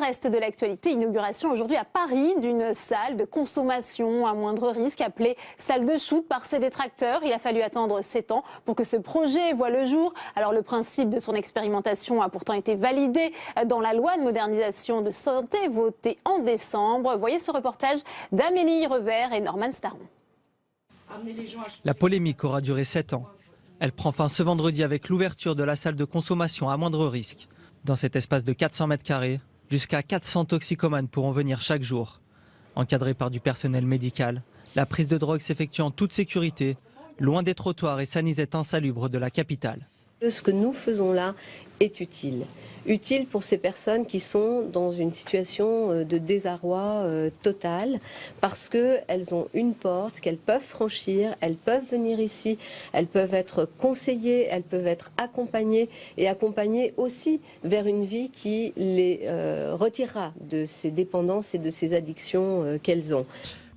reste de l'actualité, inauguration aujourd'hui à Paris d'une salle de consommation à moindre risque appelée salle de shoot par ses détracteurs. Il a fallu attendre 7 ans pour que ce projet voie le jour. Alors le principe de son expérimentation a pourtant été validé dans la loi de modernisation de santé votée en décembre. Voyez ce reportage d'Amélie Revers et Norman Staron. La polémique aura duré 7 ans. Elle prend fin ce vendredi avec l'ouverture de la salle de consommation à moindre risque. Dans cet espace de 400 mètres carrés, jusqu'à 400 toxicomanes pourront venir chaque jour. Encadrés par du personnel médical, la prise de drogue s'effectue en toute sécurité, loin des trottoirs et sanisettes insalubres de la capitale. Ce que nous faisons là est utile. Utile pour ces personnes qui sont dans une situation de désarroi total parce qu'elles ont une porte qu'elles peuvent franchir, elles peuvent venir ici, elles peuvent être conseillées, elles peuvent être accompagnées et accompagnées aussi vers une vie qui les retirera de ces dépendances et de ces addictions qu'elles ont.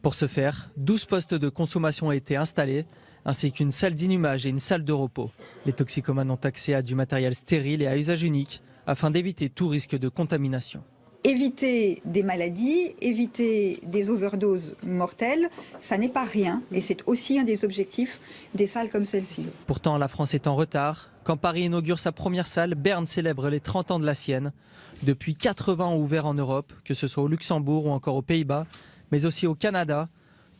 Pour ce faire, 12 postes de consommation ont été installés, ainsi qu'une salle d'inhumage et une salle de repos. Les toxicomanes ont accès à du matériel stérile et à usage unique, afin d'éviter tout risque de contamination. Éviter des maladies, éviter des overdoses mortelles, ça n'est pas rien et c'est aussi un des objectifs des salles comme celle-ci. Pourtant, la France est en retard. Quand Paris inaugure sa première salle, Berne célèbre les 30 ans de la sienne. Depuis, 80 ont ouvert en Europe, que ce soit au Luxembourg ou encore aux Pays-Bas, mais aussi au Canada.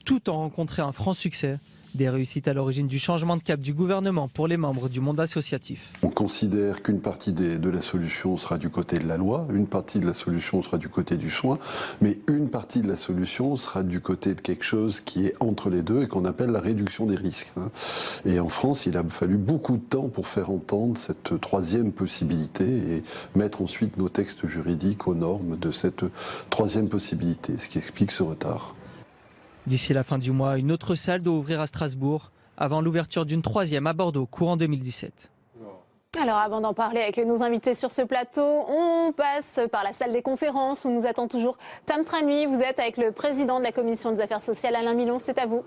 Tout ont rencontré un franc succès. Des réussites à l'origine du changement de cap du gouvernement pour les membres du monde associatif. On considère qu'une partie de la solution sera du côté de la loi, une partie de la solution sera du côté du soin, mais une partie de la solution sera du côté de quelque chose qui est entre les deux et qu'on appelle la réduction des risques. Et en France, il a fallu beaucoup de temps pour faire entendre cette troisième possibilité et mettre ensuite nos textes juridiques aux normes de cette troisième possibilité, ce qui explique ce retard. D'ici la fin du mois, une autre salle doit ouvrir à Strasbourg, avant l'ouverture d'une troisième à Bordeaux, courant 2017. Alors avant d'en parler avec nos invités sur ce plateau, on passe par la salle des conférences où nous attend toujours Tam Tranui. Vous êtes avec le président de la commission des affaires sociales, Alain Milon, c'est à vous.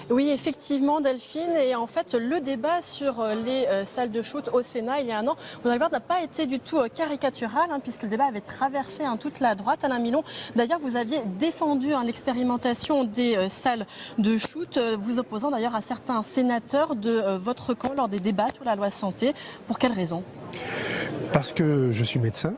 Oui, effectivement, Delphine. Et en fait, le débat sur les salles de shoot au Sénat, il y a un an, vous allez voir, n'a pas été du tout caricatural, puisque le débat avait traversé toute la droite. Alain Milon, d'ailleurs, vous aviez défendu l'expérimentation des salles de shoot, vous opposant d'ailleurs à certains sénateurs de votre camp lors des débats sur la loi santé. Pour quelle raison ? Parce que je suis médecin.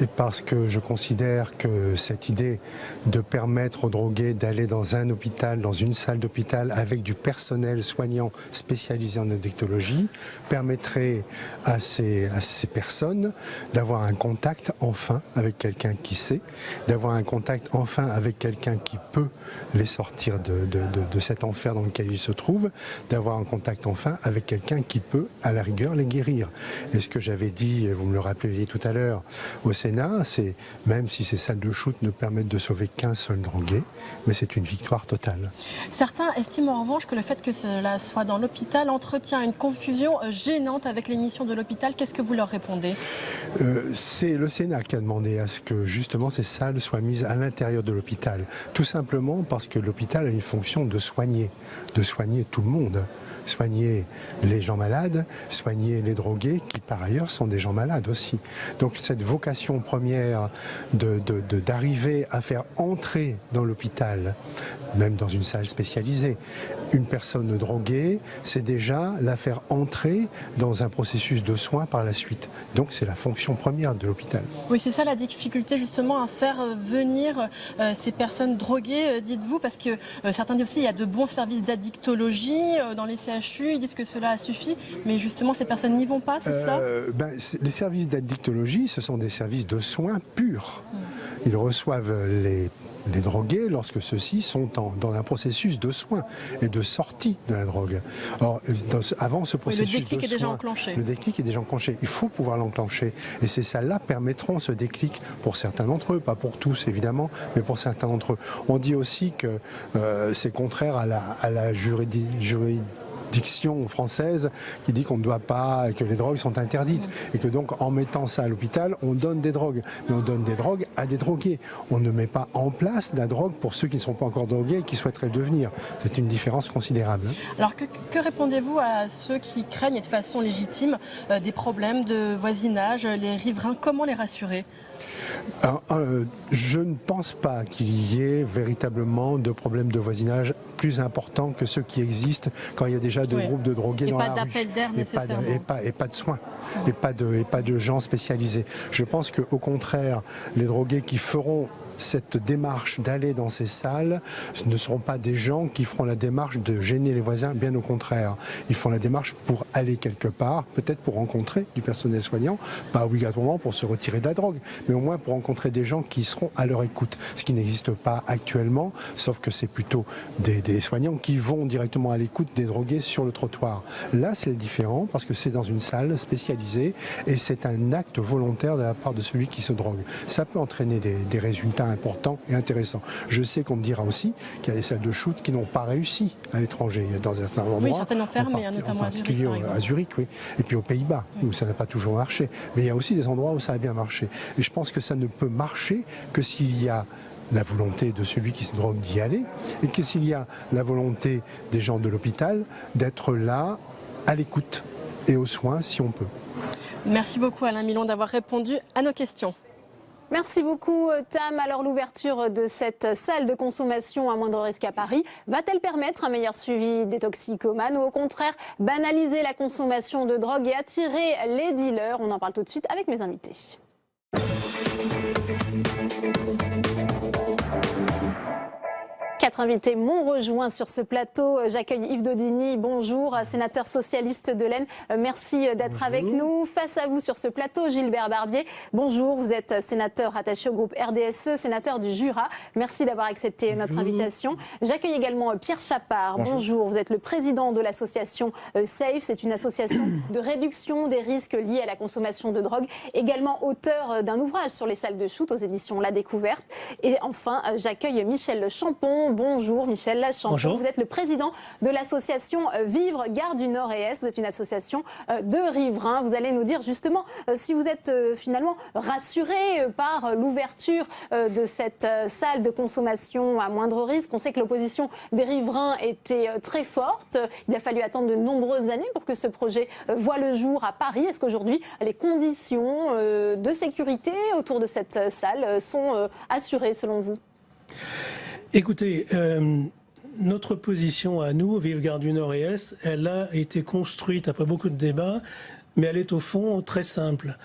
Et parce que je considère que cette idée de permettre aux drogués d'aller dans un hôpital, dans une salle d'hôpital avec du personnel soignant spécialisé en addictologie permettrait à ces personnes d'avoir un contact enfin avec quelqu'un qui sait, d'avoir un contact enfin avec quelqu'un qui peut les sortir de cet enfer dans lequel ils se trouvent, d'avoir un contact enfin avec quelqu'un qui peut à la rigueur les guérir. Et ce que j'avais dit, vous me le rappeliez tout à l'heure, au Sénat, c'est même si ces salles de shoot ne permettent de sauver qu'un seul drogué, mais c'est une victoire totale. Certains estiment en revanche que le fait que cela soit dans l'hôpital entretient une confusion gênante avec les missions de l'hôpital. Qu'est-ce que vous leur répondez ? C'est le Sénat qui a demandé à ce que justement ces salles soient mises à l'intérieur de l'hôpital. Tout simplement parce que l'hôpital a une fonction de soigner tout le monde. Soigner les gens malades, soigner les drogués qui par ailleurs sont des gens malades aussi. Donc cette vocation première d'arriver à faire entrer dans l'hôpital, même dans une salle spécialisée, une personne droguée, c'est déjà la faire entrer dans un processus de soins par la suite. Donc c'est la fonction première de l'hôpital. Oui, c'est ça la difficulté justement à faire venir ces personnes droguées, dites-vous, parce que certains disent aussi qu'il y a de bons services d'addictologie dans les CHU, ils disent que cela suffit, mais justement ces personnes n'y vont pas, c'est cela ? Les services d'addictologie, ce sont des services de soins purs. Ils reçoivent les drogués lorsque ceux-ci sont dans un processus de soins et de sortie de la drogue. Or, avant ce processus le déclic de est déjà soins, enclenché. Le déclic est déjà enclenché. Il faut pouvoir l'enclencher. Et ces salles-là permettront ce déclic pour certains d'entre eux, pas pour tous évidemment, mais pour certains d'entre eux. On dit aussi que c'est contraire à la juridiction française qui dit qu'on ne doit pas, que les drogues sont interdites et que donc en mettant ça à l'hôpital, on donne des drogues. Mais on donne des drogues à des drogués. On ne met pas en place de la drogue pour ceux qui ne sont pas encore drogués et qui souhaiteraient le devenir. C'est une différence considérable. Alors que répondez-vous à ceux qui craignent et de façon légitime des problèmes de voisinage, les riverains, comment les rassurer ? Je ne pense pas qu'il y ait véritablement de problèmes de voisinage plus importants que ceux qui existent quand il y a déjà de groupes de drogués dans la rue. Et pas de soins, et pas de gens spécialisés. Je pense qu'au contraire, les drogués qui feront cette démarche d'aller dans ces salles ne seront pas des gens qui feront la démarche de gêner les voisins, bien au contraire. Ils font la démarche pour aller quelque part, peut-être pour rencontrer du personnel soignant, pas obligatoirement pour se retirer de la drogue, mais au moins pour rencontrer des gens qui seront à leur écoute, ce qui n'existe pas actuellement, sauf que c'est plutôt des soignants qui vont directement à l'écoute des drogués sur le trottoir. Là, c'est différent parce que c'est dans une salle spécialisée et c'est un acte volontaire de la part de celui qui se drogue. Ça peut entraîner des résultats importants et intéressants. Je sais qu'on me dira aussi qu'il y a des salles de shoot qui n'ont pas réussi à l'étranger. Il y a dans certains endroits, oui, certaines ont fermé, notamment à Zurich, à Zurich, oui. Et puis aux Pays-Bas, où ça n'a pas toujours marché. Mais il y a aussi des endroits où ça a bien marché. Et je pense que ça ne peut marcher que s'il y a la volonté de celui qui se drogue d'y aller et que s'il y a la volonté des gens de l'hôpital d'être là à l'écoute et aux soins si on peut. Merci beaucoup Alain Milon d'avoir répondu à nos questions. Merci beaucoup Tam. Alors l'ouverture de cette salle de consommation à moindre risque à Paris va-t-elle permettre un meilleur suivi des toxicomanes ou au contraire banaliser la consommation de drogue et attirer les dealers? On en parle tout de suite avec mes invités. Quatre invités m'ont rejoint sur ce plateau. J'accueille Yves Daudigny, bonjour, sénateur socialiste de l'Aisne. Merci d'être avec nous. Face à vous sur ce plateau, Gilbert Barbier, bonjour, vous êtes sénateur attaché au groupe RDSE, sénateur du Jura. Merci d'avoir accepté notre invitation. J'accueille également Pierre Chapard, bonjour, vous êtes le président de l'association SAFE, c'est une association de réduction des risques liés à la consommation de drogue, également auteur d'un ouvrage sur les salles de shoot aux éditions La Découverte. Et enfin, j'accueille Michel Champon. Bonjour Michel Champon, bonjour. Vous êtes le président de l'association Vivre Gare du Nord et Est. Vous êtes une association de riverains. Vous allez nous dire justement si vous êtes finalement rassuré par l'ouverture de cette salle de consommation à moindre risque. On sait que l'opposition des riverains était très forte. Il a fallu attendre de nombreuses années pour que ce projet voie le jour à Paris. Est-ce qu'aujourd'hui les conditions de sécurité autour de cette salle sont assurées selon vous ? Écoutez, notre position à nous, Vive Gare du Nord et Est, elle a été construite après beaucoup de débats, mais elle est au fond très simple.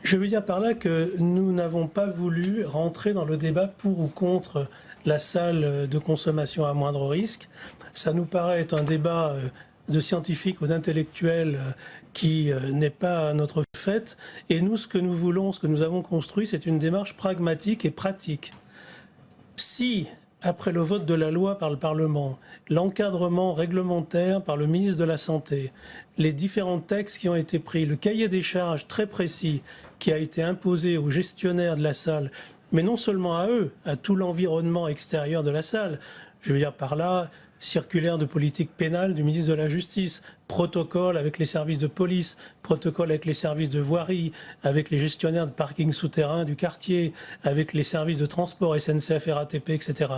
Je veux dire par là que nous n'avons pas voulu rentrer dans le débat pour ou contre la salle de consommation à moindre risque. Ça nous paraît être un débat de scientifiques ou d'intellectuels qui n'est pas notre fait. Et nous, ce que nous voulons, ce que nous avons construit, c'est une démarche pragmatique et pratique. Si, après le vote de la loi par le Parlement, l'encadrement réglementaire par le ministre de la Santé, les différents textes qui ont été pris, le cahier des charges très précis qui a été imposé aux gestionnaires de la salle, mais non seulement à eux, à tout l'environnement extérieur de la salle, je veux dire par là, circulaire de politique pénale du ministre de la Justice, protocole avec les services de police, protocole avec les services de voirie, avec les gestionnaires de parking souterrain du quartier, avec les services de transport SNCF, RATP, etc.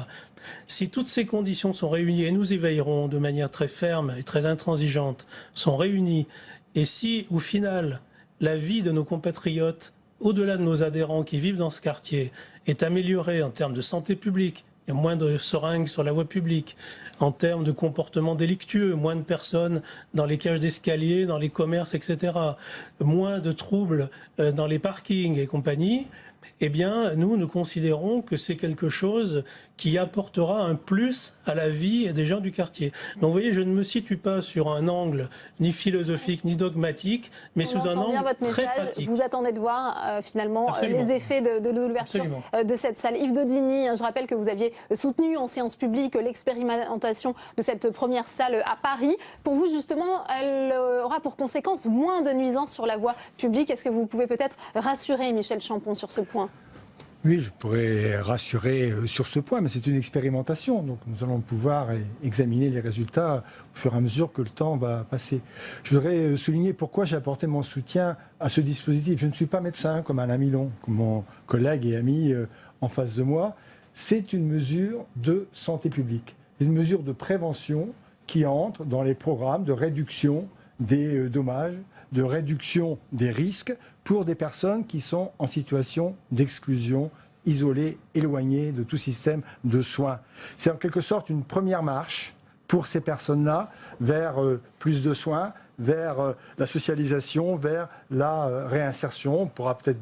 Si toutes ces conditions sont réunies, et nous y veillerons de manière très ferme et très intransigeante, sont réunies, et si au final la vie de nos compatriotes, au-delà de nos adhérents qui vivent dans ce quartier, est améliorée en termes de santé publique, il y a moins de seringues sur la voie publique, en termes de comportement délictueux, moins de personnes dans les cages d'escalier, dans les commerces, etc., moins de troubles dans les parkings et compagnie, eh bien, nous considérons que c'est quelque chose qui apportera un plus à la vie des gens du quartier. Donc, vous voyez, je ne me situe pas sur un angle ni philosophique, ni dogmatique, mais sous un angle très pratique. Vous attendez de voir, finalement, les effets de l'ouverture de cette salle. Yves Daudigny, je rappelle que vous aviez soutenu en séance publique l'expérimentation de cette première salle à Paris. Pour vous, justement, elle aura pour conséquence moins de nuisances sur la voie publique. Est-ce que vous pouvez peut-être rassurer Michel Champon sur ce point ? Oui, je pourrais rassurer sur ce point, mais c'est une expérimentation. Donc nous allons pouvoir examiner les résultats au fur et à mesure que le temps va passer. Je voudrais souligner pourquoi j'ai apporté mon soutien à ce dispositif. Je ne suis pas médecin comme Alain Milon, comme mon collègue et ami en face de moi. C'est une mesure de santé publique, une mesure de prévention qui entre dans les programmes de réduction des dommages, de réduction des risques pour des personnes qui sont en situation d'exclusion, isolées, éloignées de tout système de soins. C'est en quelque sorte une première marche pour ces personnes-là vers plus de soins, vers la socialisation, vers la réinsertion. On pourra peut-être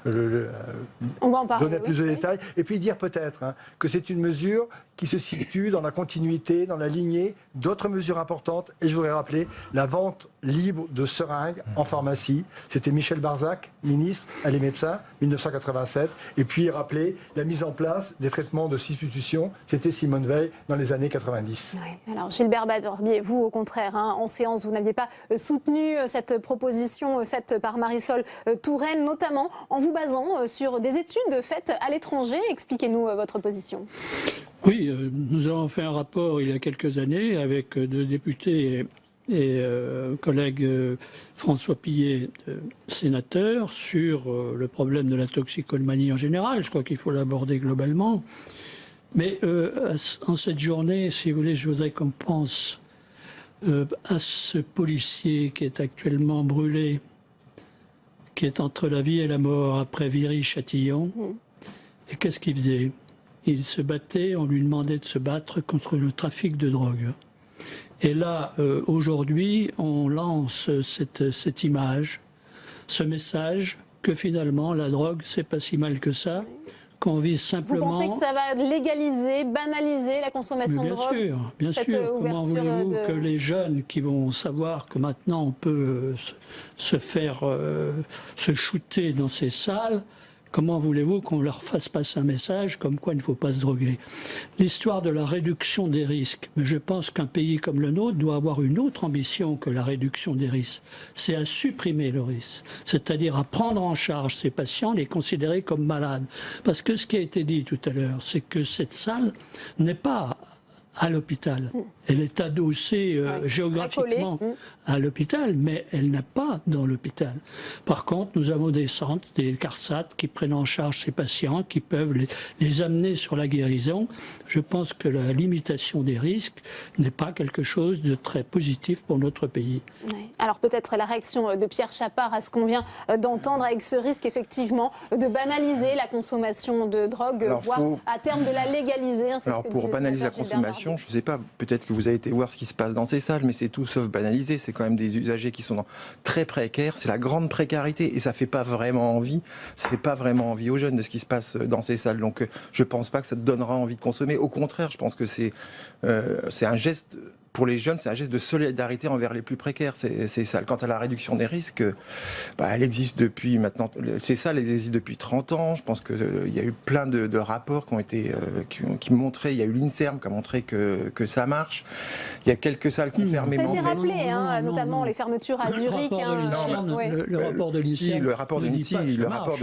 donner plus de détails. Et puis dire peut-être que c'est une mesure qui se situe dans la continuité, dans la lignée d'autres mesures importantes. Et je voudrais rappeler la vente libre de seringues en pharmacie. C'était Michel Barzac, ministre à l'EMEPSA, 1987. Et puis rappeler la mise en place des traitements de substitution. C'était Simone Veil dans les années 90. Oui. Alors Gilbert Barbier, vous au contraire, en séance, vous n'aviez pas soutenu cette proposition faite par Marisol Touraine, notamment en vous basant sur des études faites à l'étranger. Expliquez-nous votre position. Oui, nous avons fait un rapport il y a quelques années avec deux députés et collègue François Pillet, sénateur, sur le problème de la toxicomanie en général. Je crois qu'il faut l'aborder globalement. Mais en cette journée, si vous voulez, je voudrais qu'on pense à ce policier qui est actuellement brûlé, qui est entre la vie et la mort après Viry-Châtillon. Et qu'est-ce qu'il faisait? Il se battait, on lui demandait de se battre contre le trafic de drogue. Et là, aujourd'hui, on lance cette image, ce message que finalement la drogue, c'est pas si mal que ça, qu'on vise simplement... Vous pensez que ça va légaliser, banaliser la consommation de drogue? Bien sûr. Comment voulez-vous que les jeunes qui vont savoir que maintenant on peut se faire se shooter dans ces salles, comment voulez-vous qu'on leur fasse passer un message comme quoi il ne faut pas se droguer? L'histoire de la réduction des risques, mais je pense qu'un pays comme le nôtre doit avoir une autre ambition que la réduction des risques. C'est à supprimer le risque, c'est-à-dire à prendre en charge ces patients, les considérer comme malades. Parce que ce qui a été dit tout à l'heure, c'est que cette salle n'est pas à l'hôpital. Elle est adossée géographiquement à l'hôpital, mais elle n'est pas dans l'hôpital. Par contre, nous avons des centres, des CARSAT qui prennent en charge ces patients, qui peuvent les amener sur la guérison. Je pense que la limitation des risques n'est pas quelque chose de très positif pour notre pays. Oui. Alors peut-être la réaction de Pierre Chapard à ce qu'on vient d'entendre, avec ce risque effectivement de banaliser la consommation de drogue, voire à terme de la légaliser. Alors pour banaliser la consommation, je ne sais pas, peut-être que vous avez été voir ce qui se passe dans ces salles, mais c'est tout sauf banalisé. C'est quand même des usagers qui sont très précaires. C'est la grande précarité et ça fait pas vraiment envie. Ça fait pas vraiment envie aux jeunes de ce qui se passe dans ces salles. Donc je pense pas que ça te donnera envie de consommer. Au contraire, je pense que c'est un geste. Pour les jeunes, c'est un geste de solidarité envers les plus précaires, ces salles. Quant à la réduction des risques, elle existe depuis maintenant... Ces salles, elles existent depuis 30 ans. Je pense qu'il y a eu plein de rapports qui ont été... qui montraient... Il y a eu l'INSERM qui a montré que ça marche. Il y a quelques salles qui ont fermé. Ça a été rappelé, notamment les fermetures à Zurich. Le rapport de l'INSERM. Le rapport de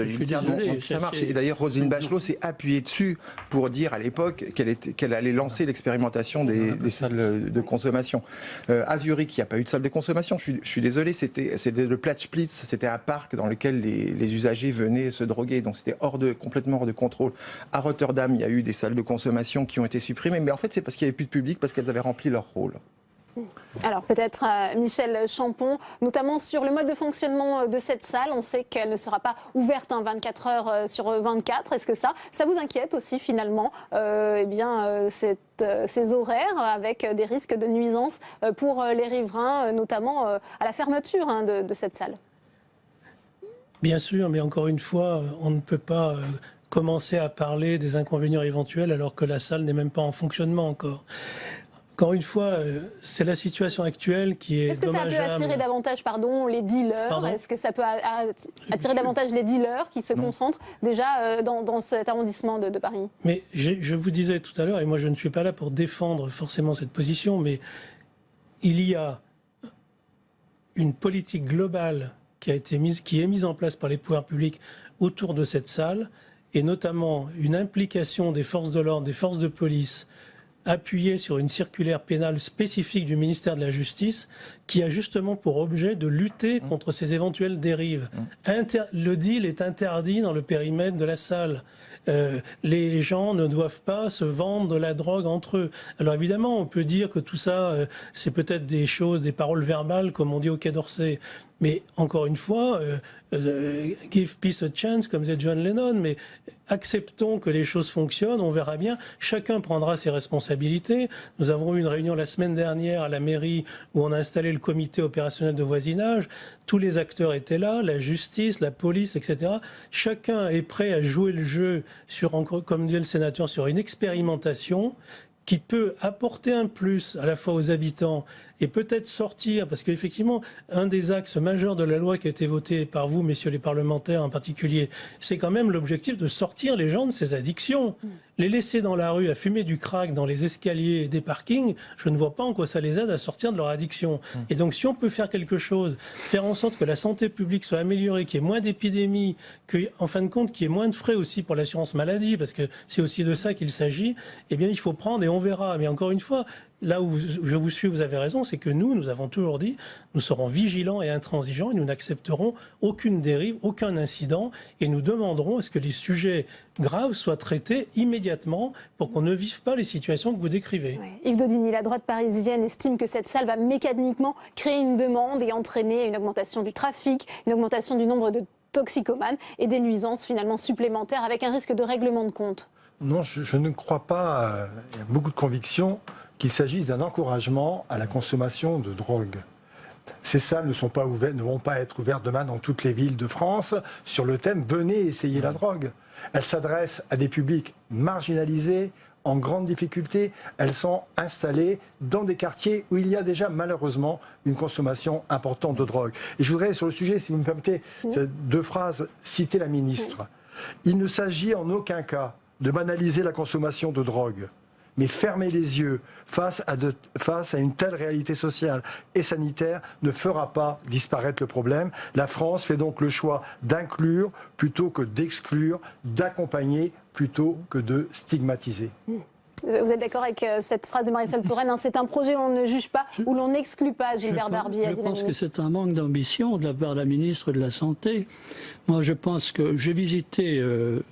l'INSERM montre que ça marche. Et d'ailleurs, Roselyne Bachelot s'est appuyée dessus pour dire à l'époque qu'elle allait lancer l'expérimentation des salles de consommation. À Zurich, il n'y a pas eu de salle de consommation. Je suis désolé, c'était le Platzspitz, c'était un parc dans lequel les usagers venaient se droguer, donc c'était complètement hors de contrôle. À Rotterdam, il y a eu des salles de consommation qui ont été supprimées, mais en fait c'est parce qu'il n'y avait plus de public, parce qu'elles avaient rempli leur rôle. Alors peut-être Michel Champon, notamment sur le mode de fonctionnement de cette salle. On sait qu'elle ne sera pas ouverte 24 heures sur 24. Est-ce que ça vous inquiète aussi finalement, ces horaires avec des risques de nuisance pour les riverains, notamment à la fermeture de cette salle? Bien sûr, mais encore une fois, on ne peut pas commencer à parler des inconvénients éventuels alors que la salle n'est même pas en fonctionnement encore. Encore une fois, c'est la situation actuelle qui est dommageable. Est-ce que ça peut attirer davantage les dealers? Est-ce que ça peut attirer davantage les dealers qui se concentrent déjà dans cet arrondissement de Paris? Mais je vous disais tout à l'heure, et moi je ne suis pas là pour défendre forcément cette position, mais il y a une politique globale qui est mise en place par les pouvoirs publics autour de cette salle, et notamment une implication des forces de l'ordre, des forces de police, appuyé sur une circulaire pénale spécifique du ministère de la Justice qui a justement pour objet de lutter contre ces éventuelles dérives. Le deal est interdit dans le périmètre de la salle. les gens ne doivent pas se vendre de la drogue entre eux. Alors évidemment, on peut dire que tout ça, c'est peut-être des choses, des paroles verbales, comme on dit au Quai d'Orsay. Mais encore une fois, give peace a chance, comme disait John Lennon, mais acceptons que les choses fonctionnent, on verra bien. Chacun prendra ses responsabilités. Nous avons eu une réunion la semaine dernière à la mairie où on a installé le comité opérationnel de voisinage. Tous les acteurs étaient là, la justice, la police, etc. Chacun est prêt à jouer le jeu sur, comme dit le sénateur, sur une expérimentation qui peut apporter un plus à la fois aux habitants et peut-être sortir, parce qu'effectivement, un des axes majeurs de la loi qui a été votée par vous, messieurs les parlementaires en particulier, c'est quand même l'objectif de sortir les gens de ces addictions. Les laisser dans la rue à fumer du crack dans les escaliers des parkings, je ne vois pas en quoi ça les aide à sortir de leur addiction. Et donc si on peut faire quelque chose, faire en sorte que la santé publique soit améliorée, qu'il y ait moins d'épidémies, qu'en fin de compte, qu'il y ait moins de frais aussi pour l'assurance maladie, parce que c'est aussi de ça qu'il s'agit, eh bien il faut prendre et on verra. Mais encore une fois, là où je vous suis, vous avez raison, c'est que nous avons toujours dit, nous serons vigilants et intransigeants et nous n'accepterons aucune dérive, aucun incident et nous demanderons à ce que les sujets graves soient traités immédiatement pour qu'on ne vive pas les situations que vous décrivez. Ouais. Yves Daudigny, la droite parisienne estime que cette salle va mécaniquement créer une demande et entraîner une augmentation du trafic, une augmentation du nombre de toxicomanes et des nuisances finalement supplémentaires avec un risque de règlement de compte. Non, je ne crois pas, il y a beaucoup de convictions, qu'il s'agisse d'un encouragement à la consommation de drogue. Ces salles ne vont pas être ouvertes demain dans toutes les villes de France sur le thème « Venez essayer la drogue ». Elles s'adressent à des publics marginalisés, en grande difficulté. Elles sont installées dans des quartiers où il y a déjà malheureusement une consommation importante de drogue. Et je voudrais sur le sujet, si vous me permettez, deux phrases, citer la ministre. Il ne s'agit en aucun cas de banaliser la consommation de drogue. Mais fermer les yeux face à une telle réalité sociale et sanitaire ne fera pas disparaître le problème. La France fait donc le choix d'inclure plutôt que d'exclure, d'accompagner plutôt que de stigmatiser. Vous êtes d'accord avec cette phrase de Marisol Touraine, hein, c'est un projet où on ne juge pas, où l'on n'exclut pas, Gilbert Barbier. Je pense que c'est un manque d'ambition de la part de la ministre de la Santé. Moi, je pense que j'ai visité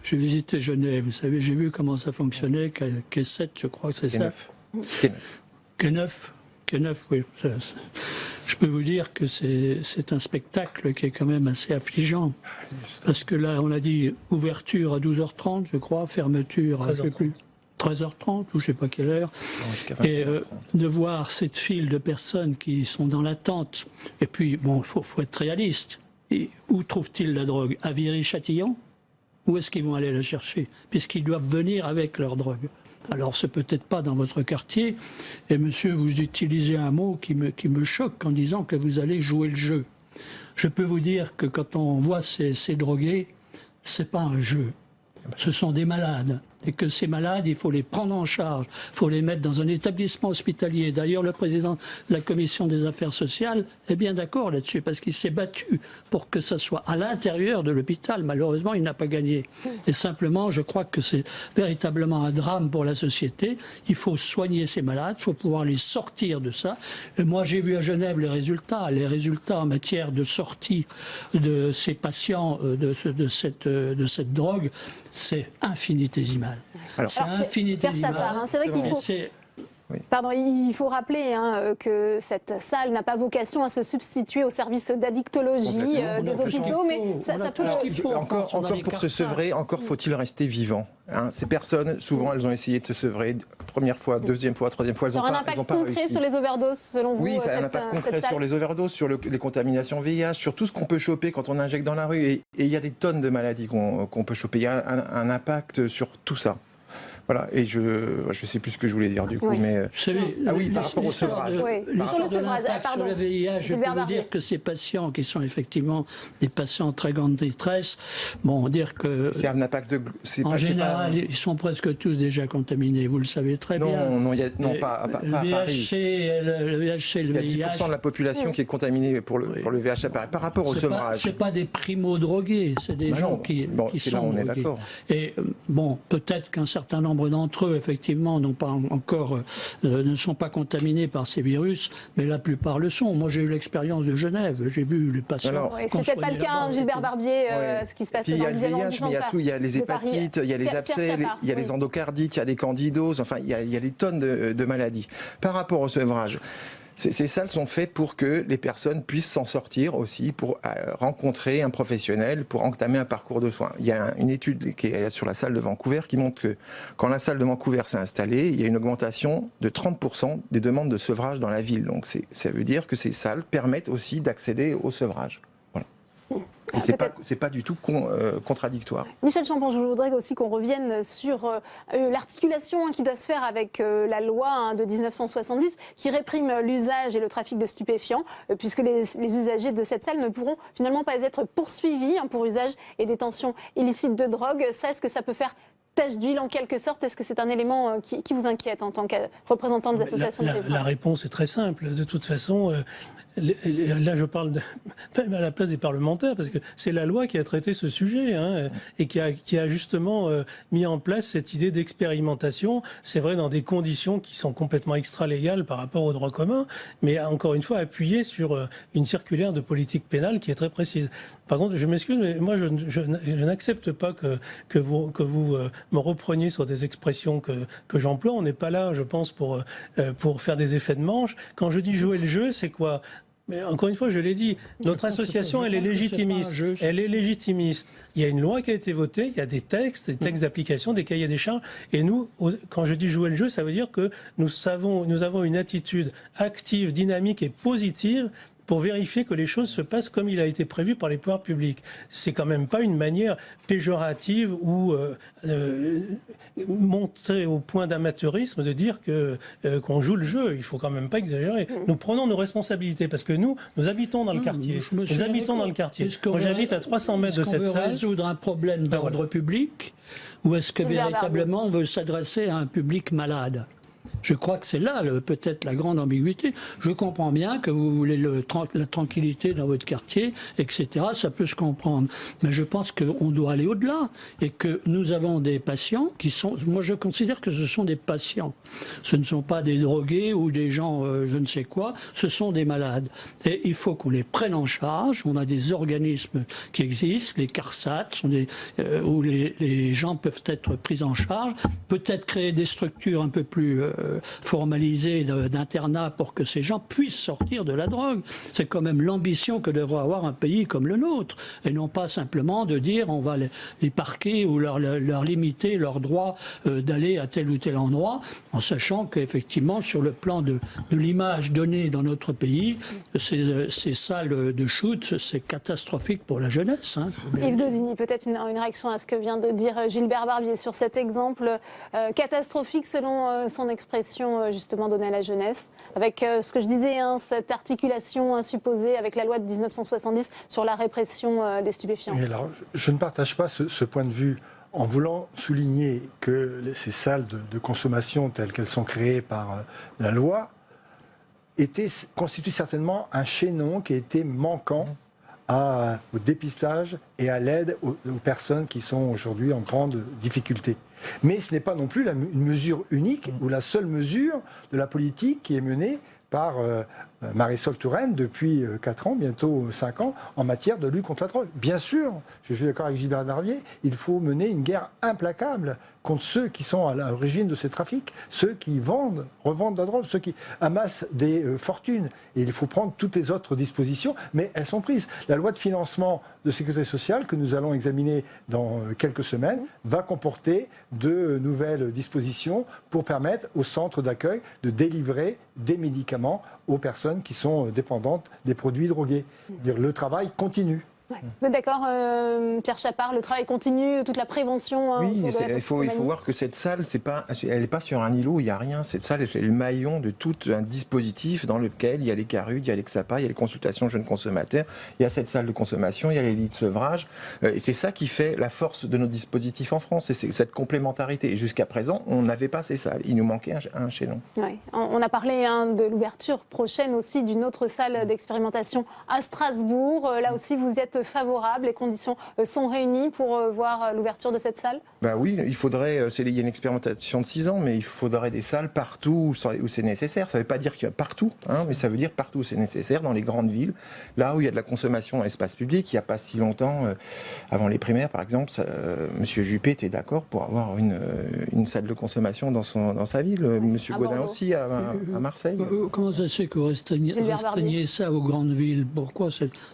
Genève, vous savez, j'ai vu comment ça fonctionnait, Q7, je crois que c'est ça. Q9, oui. Je peux vous dire que c'est un spectacle qui est quand même assez affligeant. Parce que là, on a dit ouverture à 12h30, je crois, fermeture à 13h30 ou je ne sais pas quelle heure, et de voir cette file de personnes qui sont dans l'attente. Et puis, bon, il faut être réaliste. Et où trouvent-ils la drogue? À Viry-Châtillon? Où est-ce qu'ils vont aller la chercher? Puisqu'ils doivent venir avec leur drogue. Alors, c'est peut-être pas dans votre quartier. Et monsieur, vous utilisez un mot qui me choque en disant que vous allez jouer le jeu. Je peux vous dire que quand on voit ces drogués, c'est pas un jeu. Ce sont des malades. Et que ces malades, il faut les prendre en charge. Il faut les mettre dans un établissement hospitalier. D'ailleurs, le président de la Commission des affaires sociales est bien d'accord là-dessus, parce qu'il s'est battu pour que ça soit à l'intérieur de l'hôpital. Malheureusement, il n'a pas gagné. Et simplement, je crois que c'est véritablement un drame pour la société. Il faut soigner ces malades, il faut pouvoir les sortir de ça. Et moi, j'ai vu à Genève les résultats en matière de sortie de ces patients de cette drogue. C'est infinitésimal. C'est infinitésimal. C'est vrai qu'il faut... Pardon, il faut rappeler que cette salle n'a pas vocation à se substituer au service d'addictologie des hôpitaux, mais ça peut... Encore pour se sevrer, encore faut-il rester vivant. Ces personnes, souvent, elles ont essayé de se sevrer, première fois, deuxième fois, troisième fois, elles n'ont pas réussi. Ça aura un impact concret sur les overdoses, selon vous? Oui, ça a un impact concret sur les overdoses, sur les contaminations VIH, sur tout ce qu'on peut choper quand on injecte dans la rue. Et il y a des tonnes de maladies qu'on peut choper. Il y a un impact sur tout ça. Voilà, et je sais plus ce que je voulais dire du coup, mais... par rapport au sevrage. Sur le sevrage, sur le VIH, je peux vous dire que ces patients qui sont effectivement des patients en très grande détresse, bon, dire que... C'est un impact de... En général, ils sont presque tous déjà contaminés, vous le savez très bien. Non, pas à Paris. Le VIH, le VIH... Il y a 10% de la population qui est contaminée pour le VIH à Paris. Par rapport au sevrage... C'est pas des primo-drogués, c'est des gens qui sont là, on est d'accord. Et bon, peut-être qu'un certain nombre nombre d'entre eux, effectivement, n'ont pas encore, ne sont pas contaminés par ces virus, mais la plupart le sont. Moi, j'ai eu l'expérience de Genève. J'ai vu les patients. C'est peut-être pas le cas, Gilbert Barbier, ce qui se passe dans le VIH, mais il y a les hépatites, il y a les abcès, il y a les endocardites, il y a les candidoses, enfin, il y a des tonnes de maladies. Par rapport au sevrage, ces salles sont faites pour que les personnes puissent s'en sortir aussi, pour rencontrer un professionnel, pour entamer un parcours de soins. Il y a une étude qui est sur la salle de Vancouver qui montre que quand la salle de Vancouver s'est installée, il y a une augmentation de 30% des demandes de sevrage dans la ville. Donc ça veut dire que ces salles permettent aussi d'accéder au sevrage. Et c'est pas du tout contradictoire. Michel Champan, je voudrais aussi qu'on revienne sur l'articulation qui doit se faire avec la loi de 1970 qui réprime l'usage et le trafic de stupéfiants, puisque les usagers de cette salle ne pourront finalement pas être poursuivis pour usage et détention illicite de drogue. Ça, est-ce que ça peut faire tache d'huile en quelque sorte? Est-ce que c'est un élément qui vous inquiète en tant que représentant des associations de riverains? La réponse est très simple. De toute façon, là je parle même à la place des parlementaires, parce que c'est la loi qui a traité ce sujet et qui a justement mis en place cette idée d'expérimentation. C'est vrai, dans des conditions qui sont complètement extra-légales par rapport au droit commun, mais encore une fois appuyé sur une circulaire de politique pénale qui est très précise. Par contre, je m'excuse, mais moi je n'accepte pas que vous me repreniez sur des expressions que j'emploie. On n'est pas là, je pense, pour faire des effets de manche. Quand je dis jouer le jeu, c'est quoi? Mais encore une fois, je l'ai dit, notre association, elle est légitimiste. Elle est légitimiste. Il y a une loi qui a été votée, il y a des textes d'application, des cahiers des charges. Et nous, quand je dis jouer le jeu, ça veut dire que nous avons une attitude active, dynamique et positive pour vérifier que les choses se passent comme il a été prévu par les pouvoirs publics. C'est quand même pas une manière péjorative ou montrer au point d'amateurisme de dire qu'on joue le jeu. Il faut quand même pas exagérer. Nous prenons nos responsabilités parce que nous habitons dans le quartier. Nous habitons dans le quartier. Moi, j'habite à 300 mètres de cette salle. Est-ce qu'on veut résoudre un problème d'ordre public ou est-ce que véritablement on veut s'adresser à un public malade? Je crois que c'est là peut-être la grande ambiguïté. Je comprends bien que vous voulez la tranquillité dans votre quartier, etc. Ça peut se comprendre. Mais je pense qu'on doit aller au-delà et que nous avons des patients qui sont... Moi, je considère que ce sont des patients. Ce ne sont pas des drogués ou des gens je ne sais quoi. Ce sont des malades. Et il faut qu'on les prenne en charge. On a des organismes qui existent, les CARSAT, où les gens peuvent être pris en charge. Peut-être créer des structures un peu plus... formalisé d'internat pour que ces gens puissent sortir de la drogue. C'est quand même l'ambition que devrait avoir un pays comme le nôtre, et non pas simplement de dire on va les parquer ou leur limiter leur droit d'aller à tel ou tel endroit, en sachant qu'effectivement sur le plan de l'image donnée dans notre pays, ces salles de shoot, c'est catastrophique pour la jeunesse. Yves Daudigny, peut-être une réaction à ce que vient de dire Gilbert Barbier sur cet exemple catastrophique selon son expression justement donnée à la jeunesse, avec ce que je disais, cette articulation supposée avec la loi de 1970 sur la répression des stupéfiants. Et alors, je ne partage pas ce point de vue en voulant souligner que ces salles de consommation telles qu'elles sont créées par la loi constituent certainement un chaînon qui a été manquant au dépistage et à l'aide aux personnes qui sont aujourd'hui en grande difficulté. Mais ce n'est pas non plus une mesure unique ou la seule mesure de la politique qui est menée par Marisol Touraine depuis 4 ans, bientôt 5 ans, en matière de lutte contre la drogue. Bien sûr, je suis d'accord avec Gilbert Barbier, il faut mener une guerre implacable contre ceux qui sont à l'origine de ces trafics, ceux qui revendent de la drogue, ceux qui amassent des fortunes. Et il faut prendre toutes les autres dispositions, mais elles sont prises. La loi de financement de sécurité sociale que nous allons examiner dans quelques semaines va comporter de nouvelles dispositions pour permettre aux centres d'accueil de délivrer des médicaments aux personnes qui sont dépendantes des produits drogués. Le travail continue. Ouais. Vous êtes d'accord, Pierre Chapard, le travail continue, toute la prévention. Oui, il faut voir que cette salle, elle n'est pas sur un îlot, il n'y a rien. Cette salle, c'est le maillon de tout un dispositif dans lequel il y a les CARUD, il y a l'EXAPA, il y a les consultations jeunes consommateurs, il y a cette salle de consommation, il y a les lits de sevrage. Et c'est ça qui fait la force de notre dispositif en France, c'est cette complémentarité. Et jusqu'à présent, on n'avait pas ces salles. Il nous manquait un chaînon. Ouais. On a parlé de l'ouverture prochaine aussi d'une autre salle d'expérimentation à Strasbourg. Là aussi, vous êtes favorable, les conditions sont réunies pour voir l'ouverture de cette salle? Bah oui, il faudrait, il y a une expérimentation de 6 ans, mais il faudrait des salles partout où c'est nécessaire. Ça ne veut pas dire qu'il y a partout, hein, mais ça veut dire partout où c'est nécessaire, dans les grandes villes, là où il y a de la consommation dans l'espace public. Il n'y a pas si longtemps, avant les primaires par exemple, Monsieur Juppé était d'accord pour avoir une salle de consommation dans sa ville. Monsieur Gaudin aussi à Marseille. Comment ça se fait que vous restreignez ça aux grandes villes? Pourquoi?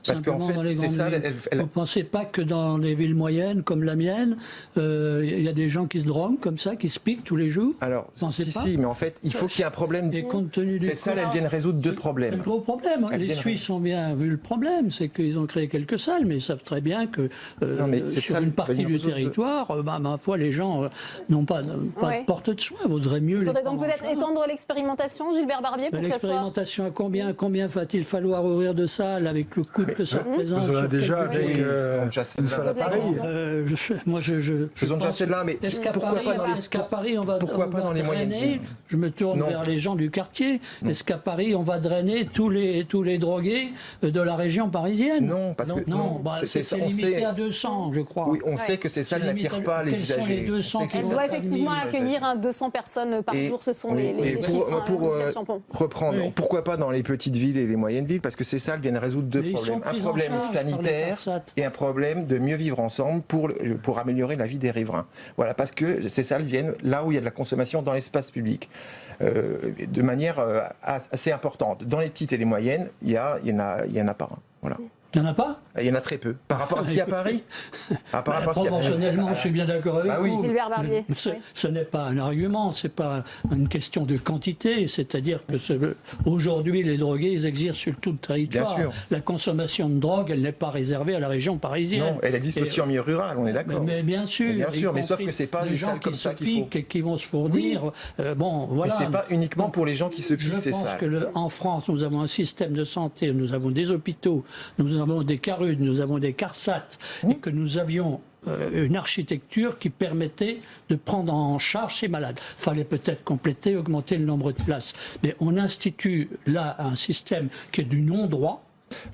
Parce qu'en fait, c'est ça. Vous ne pensez pas que dans les villes moyennes comme la mienne, il y a des gens qui se droguent comme ça, qui se piquent tous les jours? Alors, si, mais en fait, il faut qu'il y ait un problème. Et compte tenu ces salles, elles viennent résoudre 2 problèmes. C'est le gros problème. Les Suisses ont bien vu le problème, c'est qu'ils ont créé quelques salles, mais ils savent très bien que sur une partie du territoire, ma foi, les gens n'ont pas de porte de soin. Il vaudrait mieux. Il faudrait donc peut-être étendre l'expérimentation, Gilbert Barbier, pour que ça soit... L'expérimentation à combien va-t-il falloir ouvrir de salles avec le coût que ça représente? Vous en avez déjà avec une salle à Paris. Faisons déjà celle-là, mais est-ce qu'à Paris, on va dans les moyennes villes? Je me tourne vers les gens du quartier. Est-ce qu'à Paris, on va drainer tous les drogués de la région parisienne? Non, parce que c'est limité à 200, je crois. Oui, on sait que ces salles n'attirent pas les usagers. Elle doit effectivement accueillir 200 personnes par jour, ce sont les chiffres. Pour reprendre, pourquoi pas dans les petites villes et les moyennes villes? Parce que ces salles viennent résoudre 2 problèmes. Un problème sanitaire et un problème de mieux vivre ensemble pour améliorer la vie des riverains. Voilà, parce que ces salles viennent là où il y a de la consommation dans l'espace public, de manière assez importante. Dans les petites et les moyennes, il y en a pas. Voilà. Il n'y en a pas? Il y en a très peu. Par rapport à ce qu'il y a à Paris. Proportionnellement, je suis bien d'accord avec vous. Gilbert Barbier. Ce n'est pas un argument, ce n'est pas une question de quantité. C'est-à-dire que aujourd'hui, les drogués, ils exercent sur tout le territoire. Bien sûr. La consommation de drogue, elle n'est pas réservée à la région parisienne. Non, elle existe aussi en milieu rural, on est d'accord. Mais bien sûr. Mais sauf que ce n'est pas des salles comme ça qu'il faut. Qui vont se fournir. Oui. Voilà. Mais ce n'est pas uniquement pour les gens qui se piquent ces salles. Je pense qu'en France, nous avons un système de santé, nous avons des hôpitaux, nous avons des CARUD, nous avons des CARSAT, et que nous avions une architecture qui permettait de prendre en charge ces malades. Il fallait peut-être compléter, augmenter le nombre de places. Mais on institue là un système qui est du non-droit.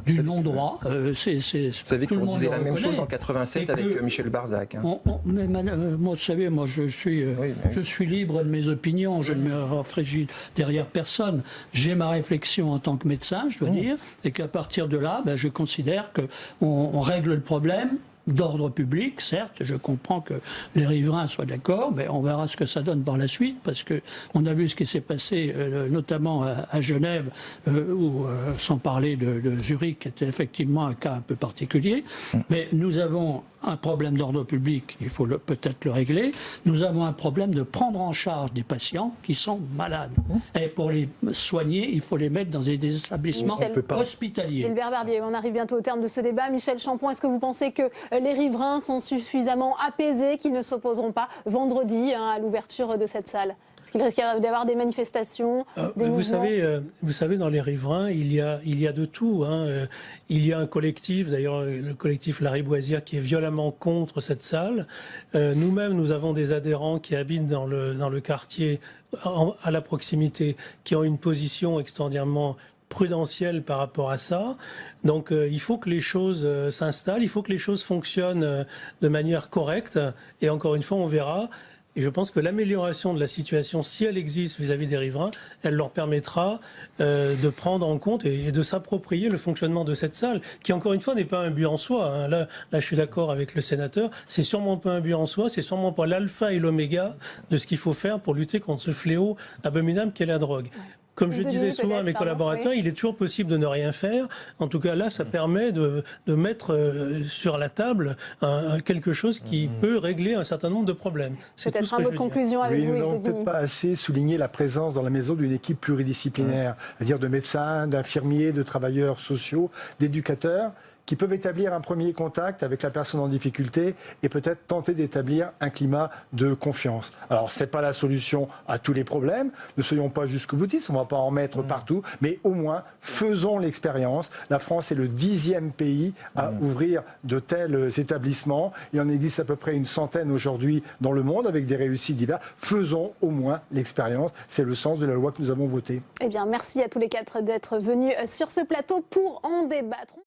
Du non-droit. Vous savez qu'on disait la même chose en 87 avec Michel Barzac. Moi, vous savez, moi, je suis libre de mes opinions, je ne me réfléchis derrière personne. J'ai ma réflexion en tant que médecin, je dois dire, et qu'à partir de là, je considère qu'on règle le problème d'ordre public, certes, je comprends que les riverains soient d'accord, mais on verra ce que ça donne par la suite, parce qu'on a vu ce qui s'est passé notamment à Genève, sans parler de Zurich, qui était effectivement un cas un peu particulier, mais nous avons un problème d'ordre public, il faut peut-être le régler. Nous avons un problème de prendre en charge des patients qui sont malades. Et pour les soigner, il faut les mettre dans des établissements hospitaliers. Gilbert Barbier, on arrive bientôt au terme de ce débat. Michel Champon, est-ce que vous pensez que les riverains sont suffisamment apaisés qu'ils ne s'opposeront pas vendredi à l'ouverture de cette salle? Est-ce qu'il risque d'avoir des manifestations, des mouvements? Vous savez, dans les riverains, il y a de tout. Il y a un collectif, d'ailleurs le collectif Lariboisière, qui est violemment contre cette salle. Nous-mêmes, nous avons des adhérents qui habitent dans le quartier, à la proximité, qui ont une position extraordinairement prudentielle par rapport à ça. Donc il faut que les choses s'installent, il faut que les choses fonctionnent de manière correcte. Et encore une fois, on verra. Et je pense que l'amélioration de la situation, si elle existe vis-à-vis des riverains, elle leur permettra de prendre en compte et de s'approprier le fonctionnement de cette salle, qui encore une fois n'est pas un but en soi. Là, je suis d'accord avec le sénateur, c'est sûrement pas un but en soi, c'est sûrement pas l'alpha et l'oméga de ce qu'il faut faire pour lutter contre ce fléau abominable qu'est la drogue. Comme je disais souvent à mes collaborateurs, il est toujours possible de ne rien faire. En tout cas, là, ça permet de mettre sur la table quelque chose qui peut régler un certain nombre de problèmes. Peut-être un mot de conclusion avec vous. Nous n'avons peut-être pas assez souligné la présence dans la maison d'une équipe pluridisciplinaire, c'est-à-dire de médecins, d'infirmiers, de travailleurs sociaux, d'éducateurs, qui peuvent établir un premier contact avec la personne en difficulté et peut-être tenter d'établir un climat de confiance. Alors, ce n'est pas la solution à tous les problèmes, ne soyons pas jusqu'au-boutistes, on ne va pas en mettre partout, mais au moins, faisons l'expérience. La France est le 10e pays à ouvrir de tels établissements. Il en existe à peu près une centaine aujourd'hui dans le monde, avec des réussites diverses. Faisons au moins l'expérience. C'est le sens de la loi que nous avons votée. Eh bien, merci à tous les 4 d'être venus sur ce plateau pour en débattre.